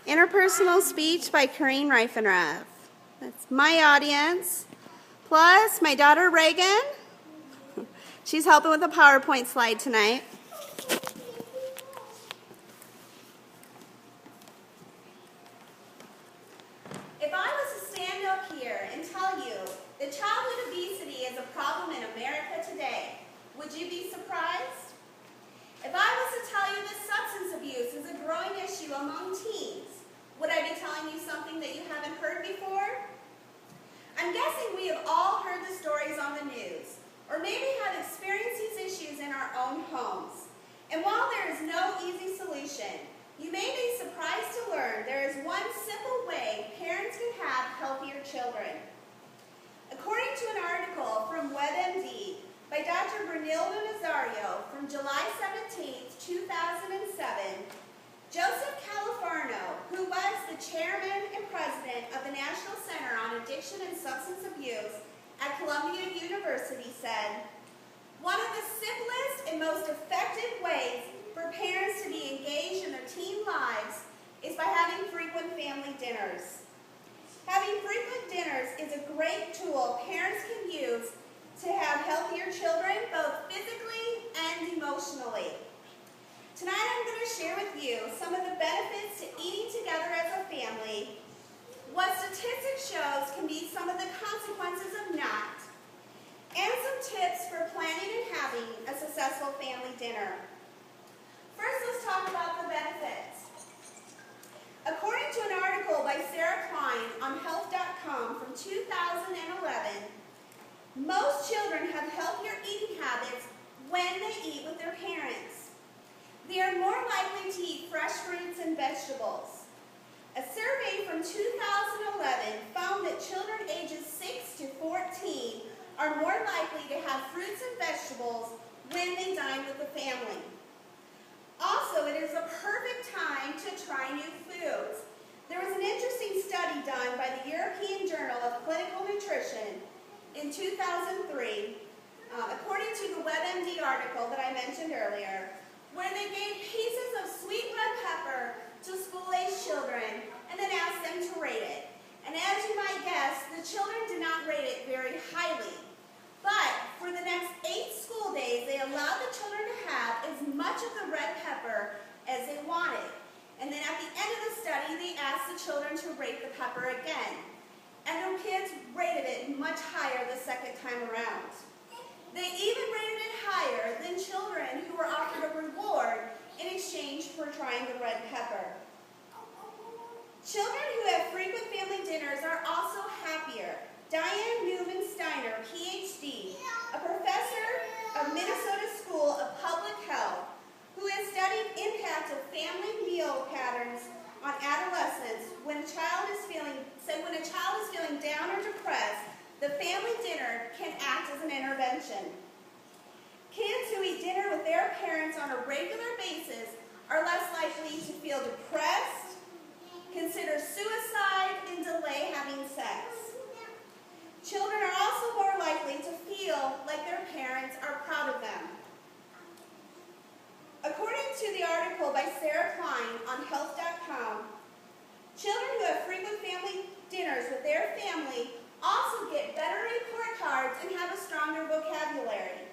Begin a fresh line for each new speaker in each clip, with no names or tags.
Interpersonal Speech by Corrine Reifenrath. That's my audience, plus my daughter Reagan. She's helping with a PowerPoint slide tonight. If I was to stand up here and tell you that childhood obesity is a problem in America today, would you be surprised? If I was to tell you that substance abuse is a growing issue among teens, would I be telling you something that you haven't heard before? I'm guessing we have all heard the stories on the news, or maybe have experienced these issues in our own homes. And while there is no easy solution, you may be surprised to learn there is one simple way parents can have healthier children. According to an article from WebMD by Dr. Brunilda Nazario from July 17, 2007, Joseph Califarno, who was the chairman and president of the National Center on Addiction and Substance Abuse at Columbia University, said, "One of the simplest and most effective ways for parents to be engaged in their teen lives is by having frequent family dinners. Having frequent dinners is a great tool parents can use to have healthier children, both physically and emotionally." Tonight I'm going to share with you some of the benefits to eating together as a family, what statistics shows can be some of the consequences of not, and some tips for planning and having a successful family dinner. First, let's talk about the benefits. According to an article by Sarah Klein on health.com from 2011, most children have healthier eating habits when they eat with their parents. They are more likely to eat fresh fruits and vegetables. A survey from 2011 found that children ages 6 to 14 are more likely to have fruits and vegetables when they dine with the family. Also, it is a perfect time to try new foods. There was an interesting study done by the European Journal of Clinical Nutrition in 2003, according to the WebMD article that I mentioned earlier, where they gave pieces of sweet red pepper to school-aged children and then asked them to rate it. And as you might guess, the children did not rate it very highly. But for the next 8 school days, they allowed the children to have as much of the red pepper as they wanted. And then at the end of the study, they asked the children to rate the pepper again. And their kids rated it much higher the second time around. They even rated it higher than children who were offered a reward in exchange for trying the red pepper. Children who have frequent family dinners are also happier. Diane Newman Steiner, PhD, a professor of Minnesota School of Public Health, who has studied impact of family meal patterns on adolescents when a child is feeling down or depressed, the family dinner can act as an intervention. Kids who eat dinner with their parents on a regular basis are less likely to feel depressed, consider suicide, and delay having sex. Children are also more likely to feel like their parents are proud of them. According to the article by Sarah Klein on health.com, children who have frequent family dinners with their family also get better report cards and have a stronger vocabulary.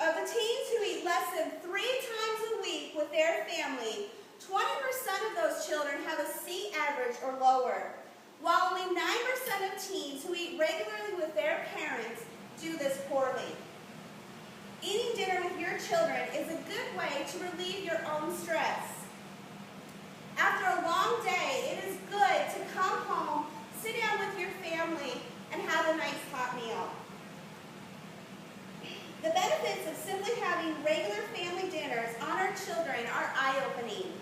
Of the teens who eat less than 3 times a week with their family, 20% of those children have a C average or lower, while only 9% of teens who eat regularly with their parents do this poorly. Eating dinner with your children is a good way to relieve your own stress. After a long day, it is good to come home, sit down with your family, and have a nice hot meal. The benefits of simply having regular family dinners on our children are eye-opening.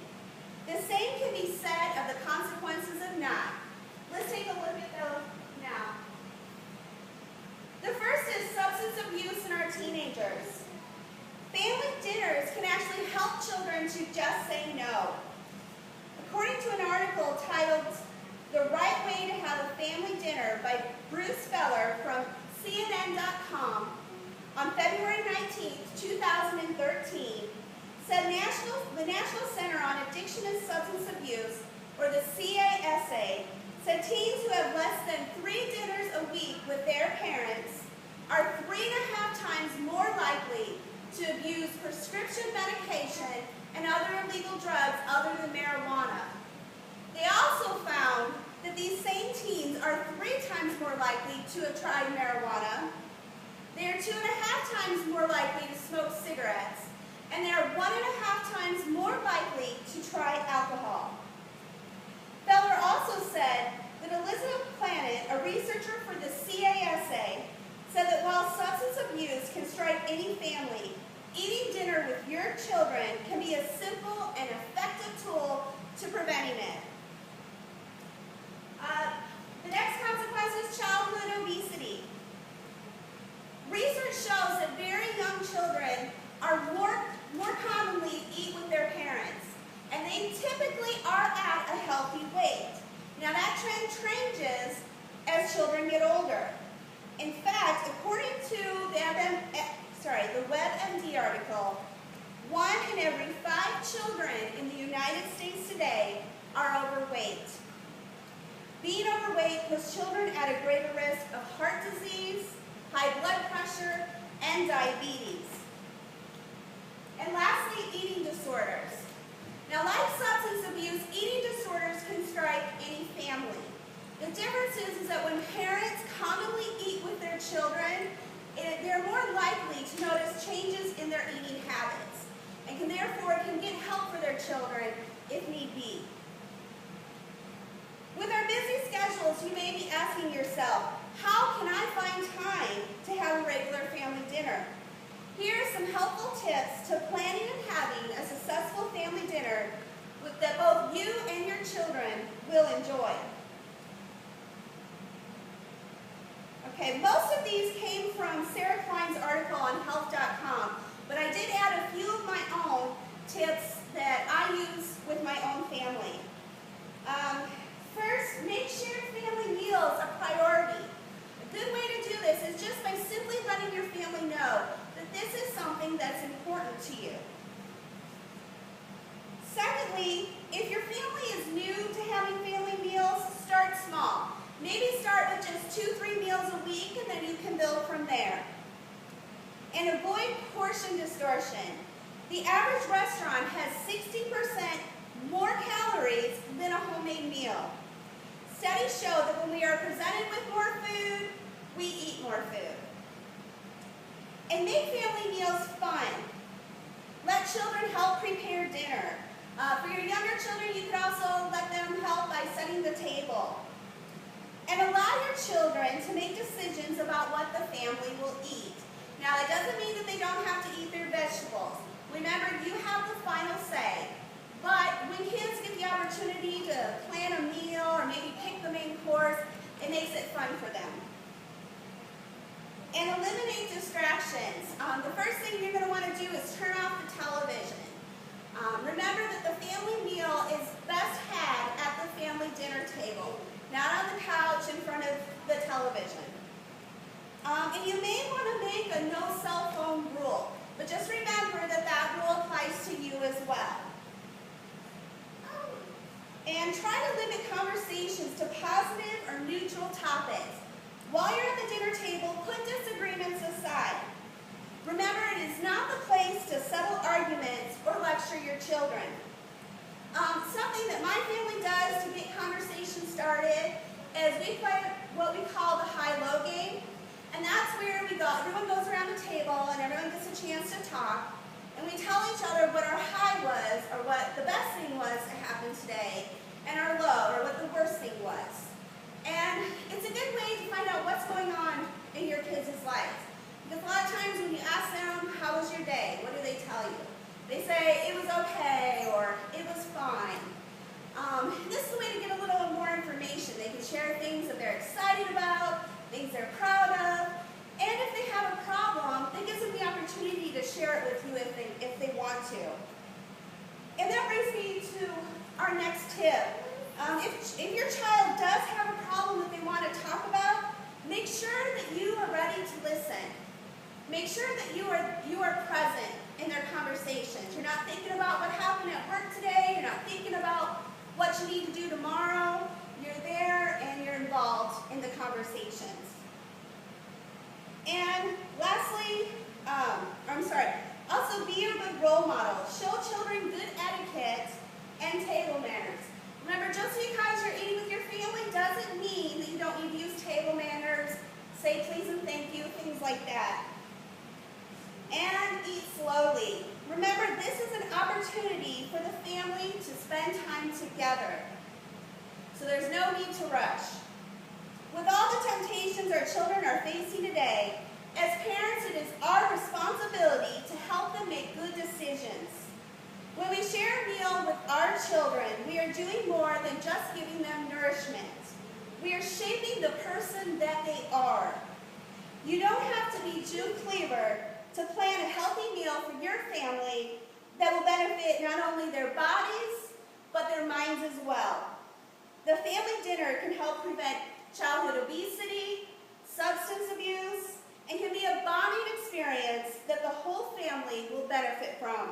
The same can be said of the consequences of not. Let's take a look at those now. The first is substance abuse in our teenagers. Family dinners can actually help children to just say no. According to an article titled "The Right Way to Have a Family Dinner" by Bruce Feller from CNN.com on February 19, 2013, said the National Center on Addiction and Substance Abuse, or the CASA, said teens who have less than 3 dinners a week with their parents are 3.5 times more likely to abuse prescription medication and other illegal drugs other than marijuana. They also found that these same teens are 3 times more likely to have tried marijuana. They are 2.5 times more likely to smoke cigarettes, and they are 1.5 times more likely to try alcohol. Feller also said that Elizabeth Planet, a researcher for the CASA, said that while substance abuse can strike any family, eating dinner with your children can be a simple and effective tool to preventing it. The next consequence is childhood obesity. Research shows that very young children are more commonly eat with their parents, and they typically are at a healthy weight. Now that trend changes as children get older. In fact, according to the WebMD article, 1 in every 5 children in the United States today are overweight. Being overweight puts children at a greater risk of heart disease, high blood pressure, and diabetes. And lastly, eating disorders. Now, like substance abuse, eating disorders can strike any family. The difference is that when parents commonly eat with their children, they're more likely to notice changes in their eating habits and can therefore get help for their children if need be. With our busy schedules, you may be asking yourself, how can I find time to have a regular family dinner? Here are some helpful tips to planning and having a successful family dinner that both you and your children will enjoy. Okay, most of these came from Sarah Klein's article on health.com, but I did add a few of my own tips that I use with my own family. First, make shared family meals a priority. A good way to do this is just by simply letting your family know that this is something that's important to you. Secondly, if your family is new to having family meals, start small. Maybe start with just 2-3 meals a week, and then you can build from there. And avoid portion distortion. The average restaurant has 60% more calories than a homemade meal. Studies show that when we are presented with more food, we eat more food. And make family meals fun. Let children help prepare dinner. For your younger children, you can also let them help by setting the table. And allow your children to make decisions about what the family will eat. Now, that doesn't mean that they don't have to eat their vegetables. Remember, you have the final say. But when kids get the opportunity to plan a meal or maybe pick the main course, it makes it fun for them. And eliminate distractions. The first thing you're going to want to do is turn off the television. Remember that the family meal is best had at the family dinner table, not on the couch in front of the television. And you may want to make a no cell phone rule, but just remember that that rule applies to you as well. And try to limit conversations to positive or neutral topics. While you're at the dinner table, put disagreements aside. Remember, it is not the place to settle arguments or lecture your children. Something that my family does to get conversation started is we play what we call the high-low game. And that's where everyone goes around the table and everyone gets a chance to talk. And we tell each other what our high was, or what the best thing was to happen today, and our low, or what the worst thing was. And it's a good way to find out what's going on in your kids' lives. Because a lot of times when you ask them, how was your day, what do they tell you? They say, it was okay, or it was fine. This is a way to get a little more information. They can share things that they're excited about, things they're proud of, and if they have a problem, it gives them the opportunity to share it with you if they want to. And that brings me to our next tip. If your child does have a problem that they want to talk about, make sure that you are ready to listen. Make sure that you are present. in their conversations. You're not thinking about what happened at work today. You're not thinking about what you need to do tomorrow. You're there and you're involved in the conversations. And lastly, also be a good role model. Show children good etiquette and table manners. Remember, just because you're eating with your family doesn't mean that you don't need to use table manners, say please and thank you, things like that. And eat slowly. Remember, this is an opportunity for the family to spend time together. So there's no need to rush. With all the temptations our children are facing today, as parents, it is our responsibility to help them make good decisions. When we share a meal with our children, we are doing more than just giving them nourishment. We are shaping the person that they are. You don't have to be June Cleaver to plan a healthy meal for your family that will benefit not only their bodies, but their minds as well. The family dinner can help prevent childhood obesity, substance abuse, and can be a bonding experience that the whole family will benefit from.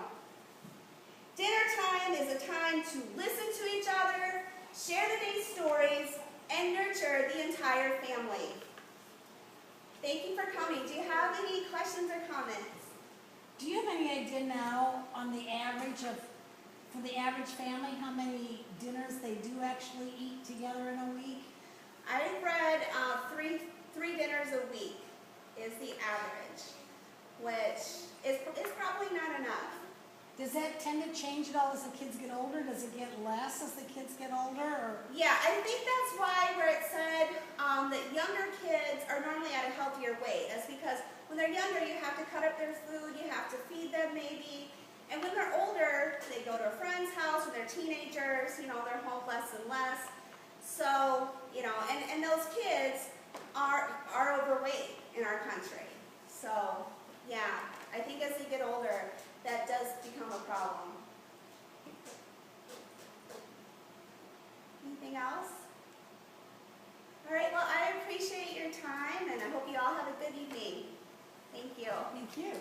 Dinner time is a time to listen to each other, share the day's stories, and nurture the entire family. Thank you for coming. Do you have any questions or comments?
Do you have any idea now on the average for the average family, how many dinners they do actually eat together in a week?
I've read three dinners a week is the average, which is probably not enough.
Does that tend to change at all as the kids get older? Does it get less as the kids get older? Or?
Yeah, I think that's why where it said that younger kids are normally at a healthier weight. That's because when they're younger, you have to cut up their food, you have to feed them maybe. And when they're older, they go to a friend's house, when they're teenagers, they're home less and less. So, and those kids are overweight in our country. So, yeah, I think as they get older, that does become a problem. Anything else? All right, well, I appreciate your time, and I hope you all have a good evening. Thank you.
Thank you.